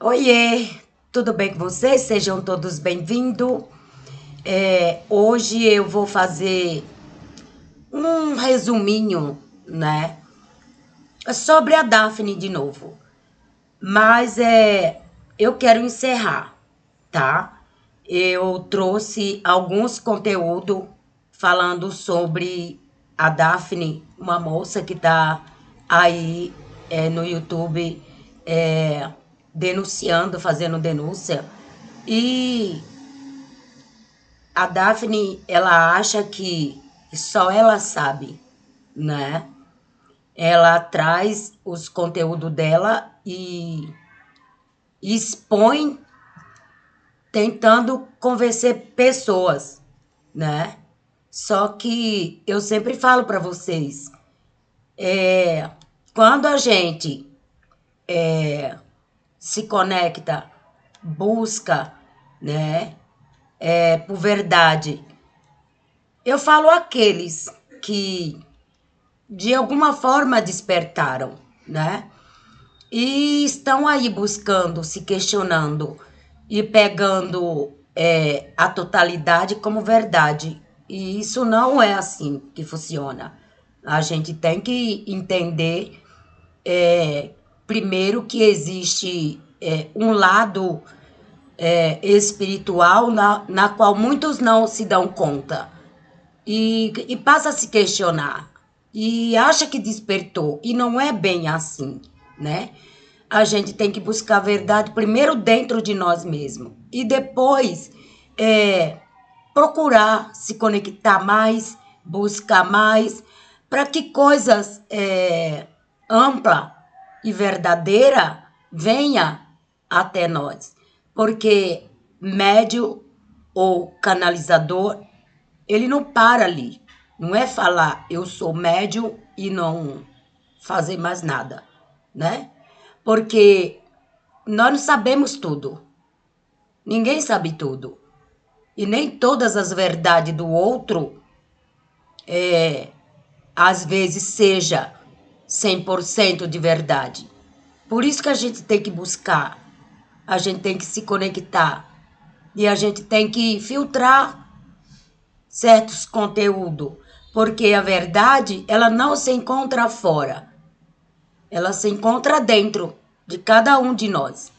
Oiê, tudo bem com vocês? Sejam todos bem-vindos. Hoje eu vou fazer um resuminho, né, sobre a Daphne de novo. Mas eu quero encerrar, tá? Eu trouxe alguns conteúdos falando sobre a Daphne, uma moça que tá aí no YouTube denunciando, fazendo denúncia. E a Daphne, ela acha que só ela sabe, né? Ela traz os conteúdos dela e expõe tentando convencer pessoas, né? Só que eu sempre falo para vocês, quando a gente se conecta, busca, né, por verdade, eu falo aqueles que de alguma forma despertaram, né? E estão aí buscando, se questionando e pegando a totalidade como verdade. E isso não é assim que funciona. A gente tem que entender, primeiro, que existe um lado espiritual na qual muitos não se dão conta. E passa a se questionar. E acha que despertou. E não é bem assim, né? A gente tem que buscar a verdade primeiro dentro de nós mesmos. E depois procurar se conectar mais, buscar mais, para que coisas ampla e verdadeira venha até nós. Porque médium ou canalizador, ele não para ali. Não é falar eu sou médium e não fazer mais nada, né? Porque nós não sabemos tudo. Ninguém sabe tudo. E nem todas as verdades do outro, às vezes, seja 100% de verdade. Por isso que a gente tem que buscar, a gente tem que se conectar e a gente tem que filtrar certos conteúdos, porque a verdade, ela não se encontra fora, ela se encontra dentro de cada um de nós.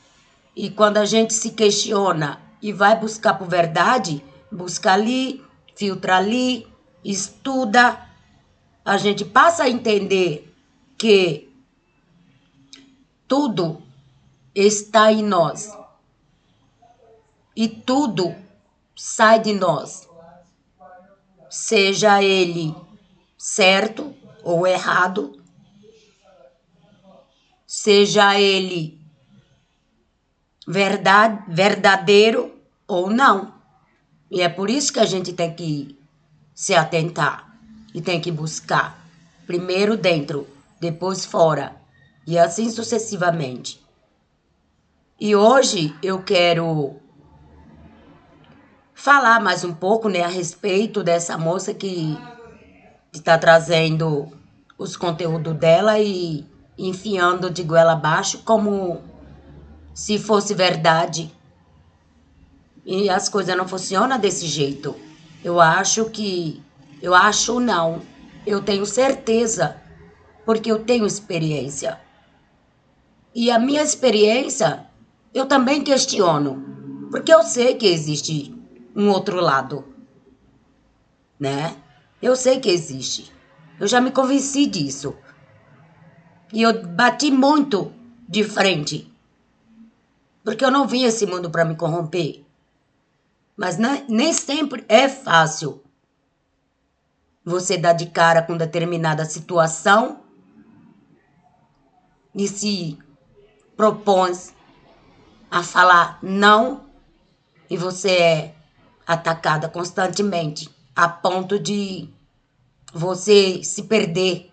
E quando a gente se questiona e vai buscar por verdade, busca ali, filtra ali, estuda, a gente passa a entender que tudo está em nós e tudo sai de nós, seja ele certo ou errado, seja ele verdadeiro ou não. E é por isso que a gente tem que se atentar e tem que buscar. Primeiro dentro, depois fora. E assim sucessivamente. E hoje eu quero falar mais um pouco, né, a respeito dessa moça que está trazendo os conteúdos dela e enfiando de goela abaixo como se fosse verdade. E as coisas não funcionam desse jeito. Eu acho não. Eu tenho certeza, porque eu tenho experiência. E a minha experiência, eu também questiono, porque eu sei que existe um outro lado, né? Eu sei que existe. Eu já me convenci disso. E eu bati muito de frente, porque eu não vim a esse mundo para me corromper. Mas nem sempre é fácil você dar de cara com determinada situação e se propõe a falar não e você é atacada constantemente a ponto de você se perder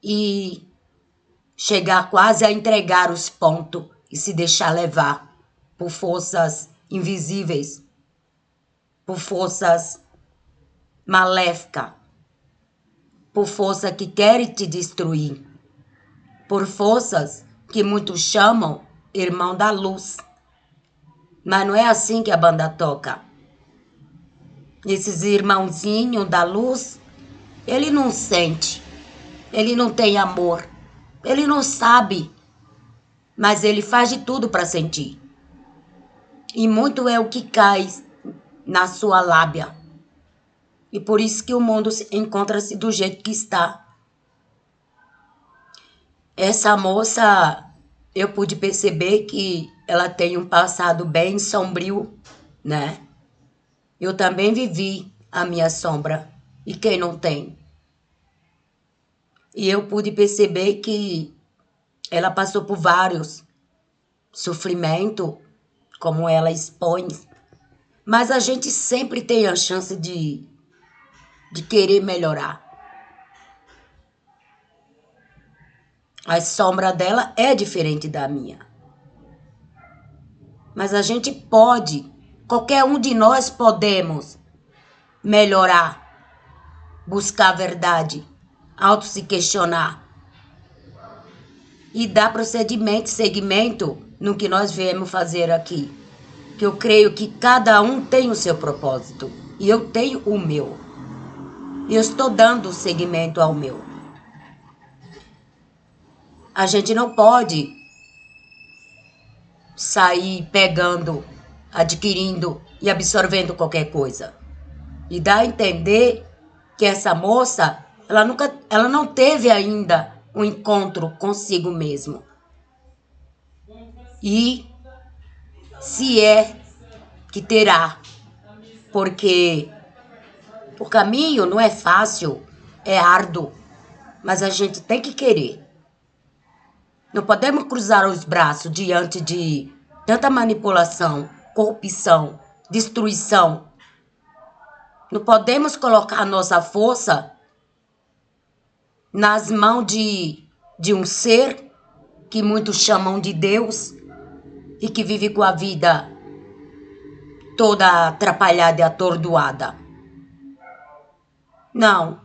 e chegar quase a entregar os pontos e se deixar levar por forças invisíveis, por forças maléficas, por força que querem te destruir, por forças que muitos chamam irmão da luz. Mas não é assim que a banda toca. Esses irmãozinhos da luz, ele não sente, ele não tem amor, ele não sabe, mas ele faz de tudo para sentir. E muito é o que cai na sua lábia. E por isso que o mundo encontra-se do jeito que está. Essa moça, eu pude perceber que ela tem um passado bem sombrio, né? Eu também vivi a minha sombra. E quem não tem? E eu pude perceber que ela passou por vários sofrimentos, como ela expõe. Mas a gente sempre tem a chance de querer melhorar. A sombra dela é diferente da minha. Mas a gente pode, qualquer um de nós podemos melhorar, buscar a verdade, auto se questionar e dar procedimento, segmento no que nós viemos fazer aqui. Que eu creio que cada um tem o seu propósito e eu tenho o meu. E eu estou dando segmento ao meu. A gente não pode sair pegando, adquirindo e absorvendo qualquer coisa. E dá a entender que essa moça, ela não teve ainda um encontro consigo mesmo. E se é que terá, porque o caminho não é fácil, é árduo, mas a gente tem que querer. Não podemos cruzar os braços diante de tanta manipulação, corrupção, destruição. Não podemos colocar a nossa força nas mãos de um ser que muitos chamam de Deus e que vive com a vida toda atrapalhada e atordoada. Não.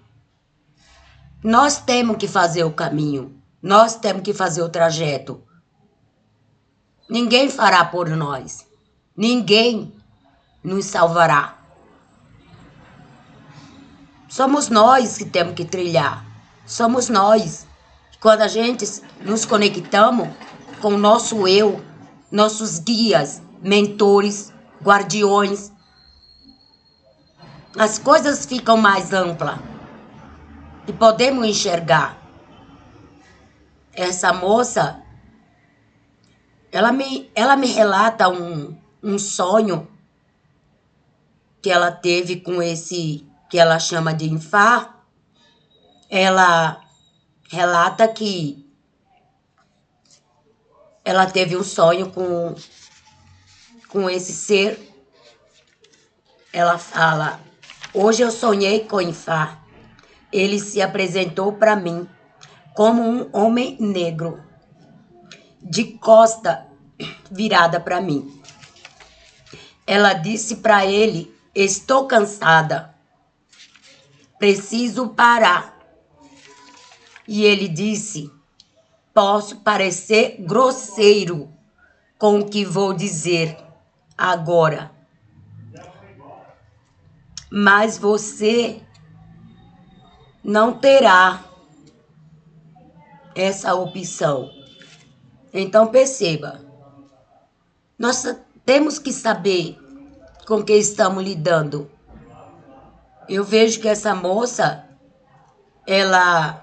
Nós temos que fazer o caminho. Nós temos que fazer o trajeto. Ninguém fará por nós. Ninguém nos salvará. Somos nós que temos que trilhar. Somos nós. Quando a gente nos conectamos com o nosso eu, nossos guias, mentores, guardiões, as coisas ficam mais amplas e podemos enxergar. Essa moça, ela me relata um sonho que ela teve com esse que ela chama de Ifá. Ela relata que ela teve um sonho com esse ser. Ela fala: hoje eu sonhei com Ifá. Ele se apresentou para mim como um homem negro, de costa virada para mim. Ela disse para ele: estou cansada, preciso parar. E ele disse: posso parecer grosseiro com o que vou dizer agora, mas você não terá essa opção. Então perceba, nós temos que saber com que estamos lidando. Eu vejo que essa moça, ela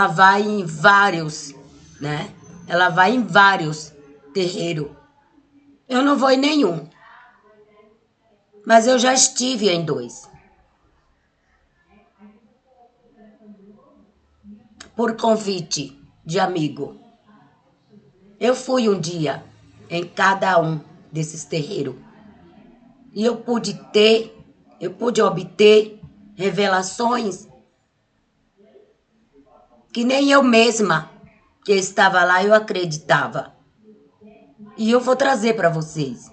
vai em vários, né? Ela vai em vários terreiros. Eu não vou em nenhum, mas eu já estive em 2. Por convite de amigo. Eu fui um dia em cada um desses terreiros. E eu pude obter revelações que nem eu mesma que estava lá eu acreditava. E eu vou trazer para vocês.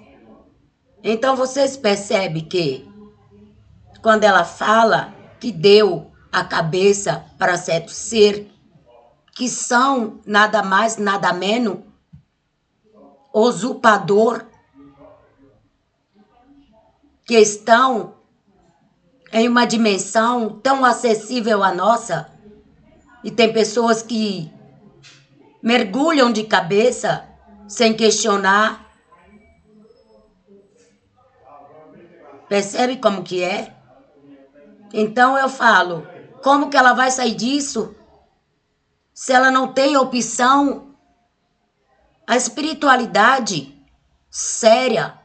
Então vocês percebem que quando ela fala que deu a cabeça para certo ser, que são nada mais, nada menos usurpador que estão em uma dimensão tão acessível à nossa, e tem pessoas que mergulham de cabeça sem questionar. Percebe como que é? Então eu falo, como que ela vai sair disso se ela não tem opção? A espiritualidade séria,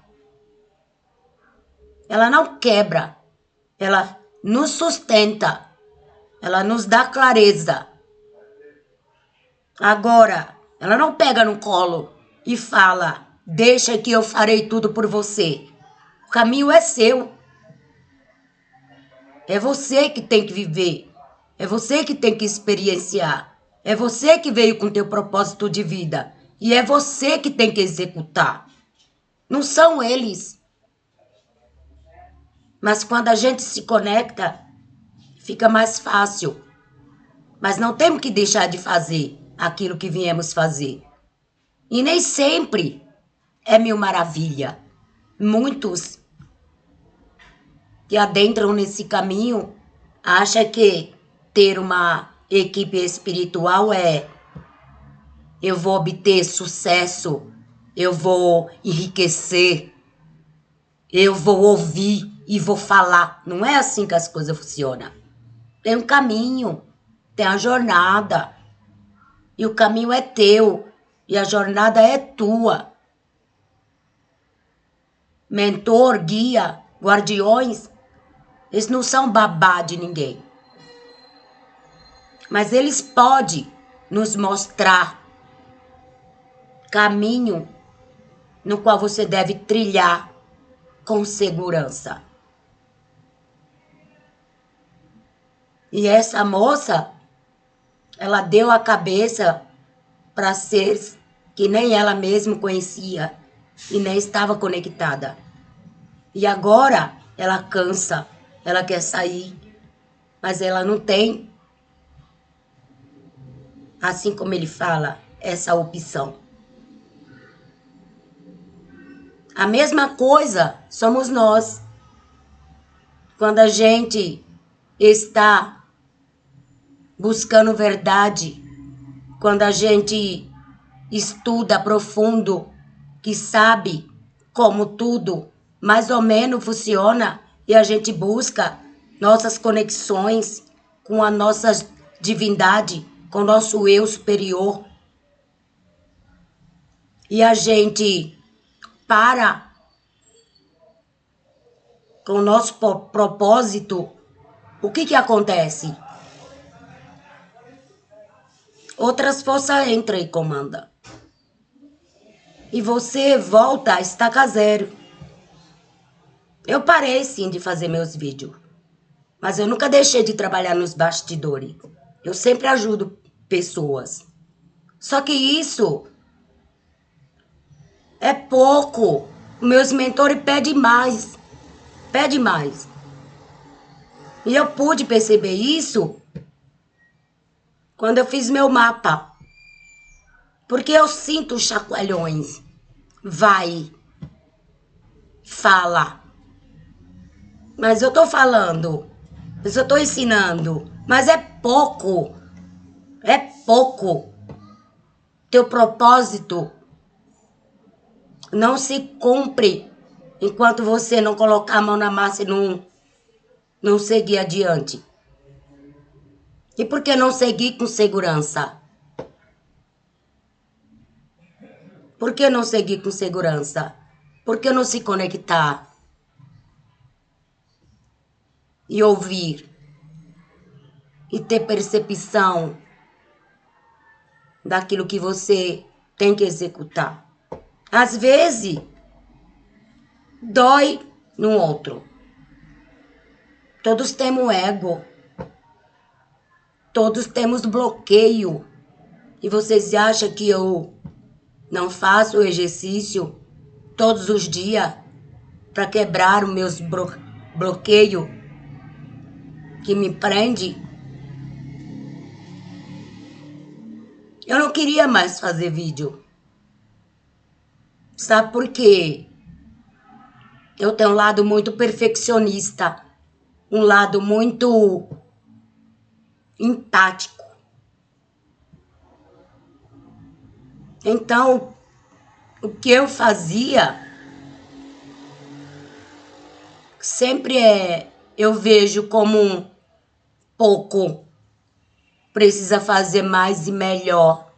ela não quebra, ela nos sustenta, ela nos dá clareza. Agora, ela não pega no colo e fala, deixa que eu farei tudo por você. O caminho é seu. É você que tem que viver. É você que tem que experienciar. É você que veio com teu propósito de vida. E é você que tem que executar. Não são eles. Mas quando a gente se conecta, fica mais fácil. Mas não temos que deixar de fazer aquilo que viemos fazer. E nem sempre é mil maravilha. Muitos que adentram nesse caminho acham que ter uma equipe espiritual é eu vou obter sucesso, eu vou enriquecer, eu vou ouvir e vou falar. Não é assim que as coisas funcionam. Tem um caminho, tem a jornada. E o caminho é teu. E a jornada é tua. Mentor, guia, guardiões, eles não são babá de ninguém. Mas eles podem nos mostrar caminho no qual você deve trilhar com segurança. E essa moça, ela deu a cabeça para seres que nem ela mesma conhecia e nem estava conectada. E agora ela cansa, ela quer sair, mas ela não tem, assim como ele fala, essa opção. A mesma coisa somos nós. Quando a gente está buscando verdade, quando a gente estuda profundo, que sabe como tudo mais ou menos funciona, e a gente busca nossas conexões com a nossa divindade, com o nosso eu superior, e a gente para com o nosso propósito, o que acontece? Outras forças entram e comandam. E você volta a estaca zero. Eu parei sim de fazer meus vídeos, mas eu nunca deixei de trabalhar nos bastidores. Eu sempre ajudo pessoas. Só que isso é pouco. Meus mentores pedem mais. Pedem mais. E eu pude perceber isso quando eu fiz meu mapa. Porque eu sinto os chacoalhões. Vai. Fala. Mas eu tô falando. Mas eu tô ensinando. Mas é pouco. É pouco. Teu propósito não se cumpre enquanto você não colocar a mão na massa e não seguir adiante. E por que não seguir com segurança? Por que não seguir com segurança? Por que não se conectar? E ouvir? E ter percepção daquilo que você tem que executar? Às vezes, dói no outro. Todos temos ego. Todos temos bloqueio. E vocês acham que eu não faço o exercício todos os dias para quebrar os meus bloqueios que me prende? Eu não queria mais fazer vídeo. Sabe por quê? Eu tenho um lado muito perfeccionista, um lado muito empático. Então, o que eu fazia sempre eu vejo como um pouco, precisa fazer mais e melhor.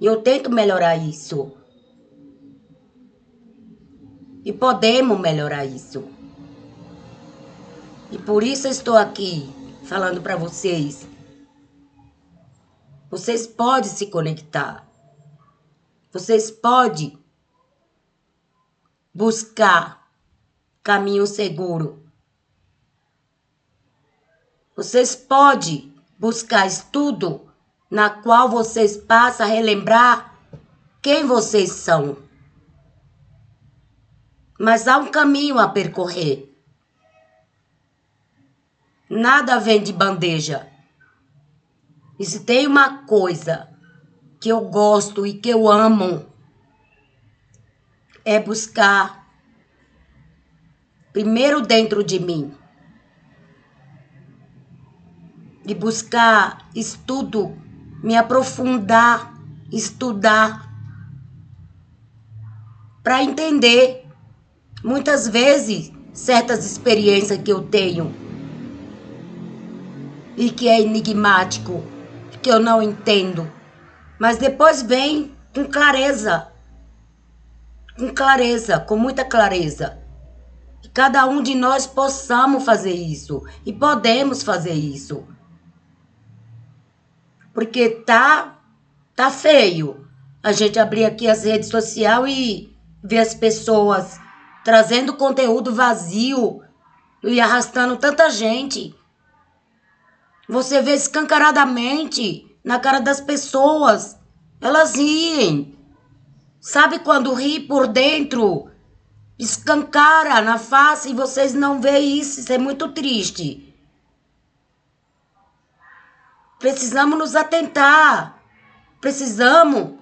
E eu tento melhorar isso. E podemos melhorar isso. E por isso eu estou aqui falando para vocês. Vocês podem se conectar. Vocês podem buscar caminho seguro. Vocês podem buscar estudo na qual vocês passam a relembrar quem vocês são. Mas há um caminho a percorrer. Nada vem de bandeja. E se tem uma coisa que eu gosto e que eu amo, é buscar primeiro dentro de mim. De buscar estudo, me aprofundar, estudar, para entender. Muitas vezes, certas experiências que eu tenho e que é enigmático, que eu não entendo, mas depois vem com clareza, com muita clareza. Que cada um de nós possamos fazer isso e podemos fazer isso. Porque tá feio a gente abrir aqui as redes sociais e ver as pessoas trazendo conteúdo vazio e arrastando tanta gente. Você vê escancaradamente na cara das pessoas. Elas riem. Sabe quando ri por dentro? Escancara na face e vocês não veem isso. Isso é muito triste. Precisamos nos atentar. Precisamos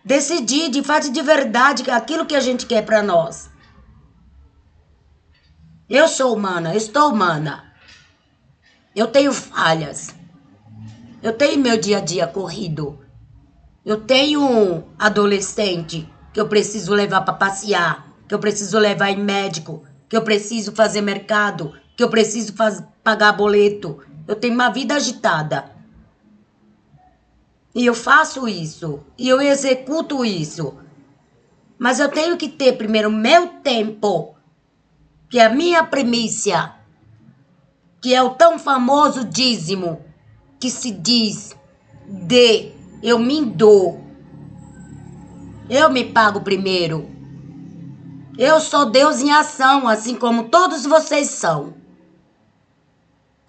decidir de fato de verdade aquilo que a gente quer para nós. Eu sou humana, eu estou humana. Eu tenho falhas. Eu tenho meu dia a dia corrido. Eu tenho um adolescente que eu preciso levar para passear, que eu preciso levar em médico, que eu preciso fazer mercado, que eu preciso pagar boleto. Eu tenho uma vida agitada. E eu faço isso. E eu executo isso. Mas eu tenho que ter primeiro meu tempo, que é a minha primícia, que é o tão famoso dízimo, que se diz eu me dou. Eu me pago primeiro. Eu sou Deus em ação, assim como todos vocês são.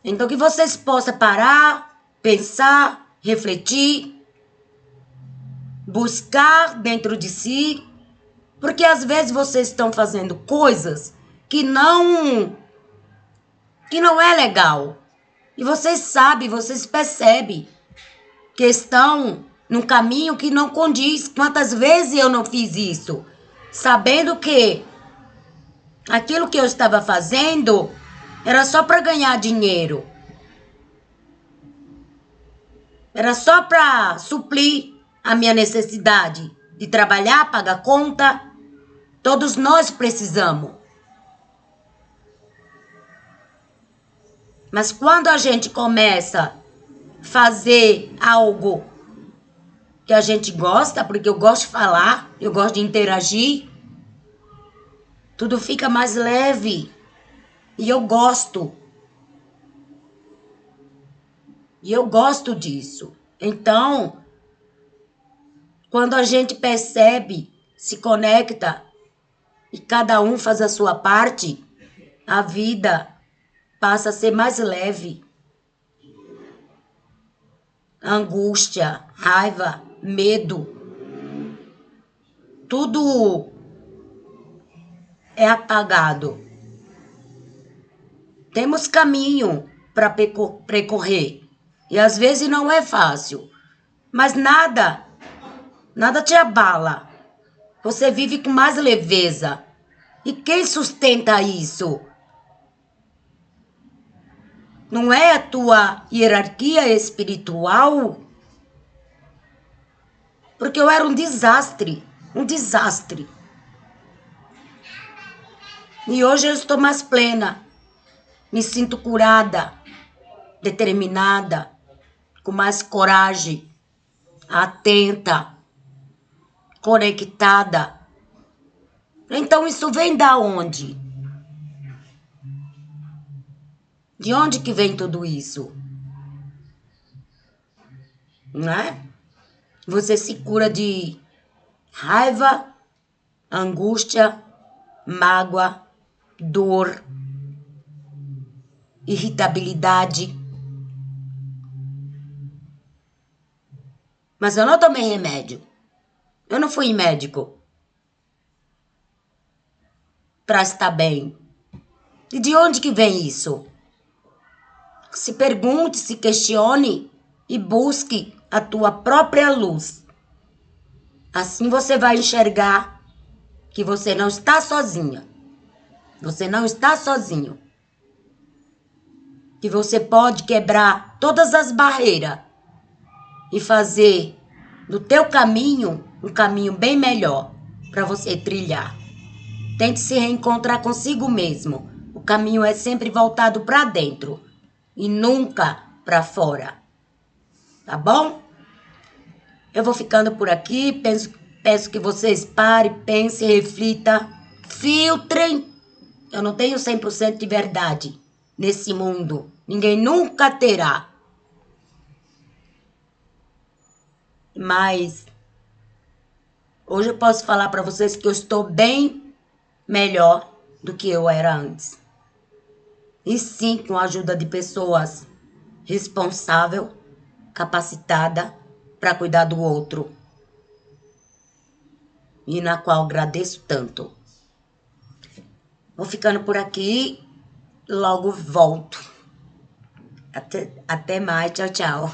Então que vocês possam parar, pensar, refletir, buscar dentro de si, porque às vezes vocês estão fazendo coisas que não é legal. E vocês sabem, vocês percebem que estão num caminho que não condiz. Quantas vezes eu não fiz isso? Sabendo que aquilo que eu estava fazendo era só para ganhar dinheiro. Era só para suprir a minha necessidade de trabalhar, pagar conta. Todos nós precisamos. Mas quando a gente começa a fazer algo que a gente gosta, porque eu gosto de falar, eu gosto de interagir, tudo fica mais leve. E eu gosto. E eu gosto disso. Então, quando a gente percebe, se conecta e cada um faz a sua parte, a vida passa a ser mais leve. Angústia, raiva, medo, tudo é apagado. Temos caminho para percorrer. E às vezes não é fácil. Mas nada Nada te abala. Você vive com mais leveza. E quem sustenta isso? Não é a tua hierarquia espiritual? Porque eu era um desastre. Um desastre. E hoje eu estou mais plena. Me sinto curada, determinada, com mais coragem, atenta, conectada. Então isso vem da onde? De onde que vem tudo isso? Não é? Você se cura de raiva, angústia, mágoa, dor, irritabilidade. Mas eu não tomei remédio. Eu não fui em médico para estar bem. E de onde que vem isso? Se pergunte, se questione e busque a tua própria luz. Assim você vai enxergar que você não está sozinha. Você não está sozinho. Que você pode quebrar todas as barreiras e fazer do teu caminho um caminho bem melhor para você trilhar. Tente se reencontrar consigo mesmo. O caminho é sempre voltado para dentro e nunca para fora. Tá bom? Eu vou ficando por aqui. Peço que vocês parem, pensem, reflitam, filtrem. Eu não tenho 100% de verdade nesse mundo. Ninguém nunca terá. Mas hoje eu posso falar para vocês que eu estou bem melhor do que eu era antes. E sim, com a ajuda de pessoas responsáveis, capacitadas para cuidar do outro. E na qual agradeço tanto. Vou ficando por aqui, logo volto. Até mais, tchau, tchau.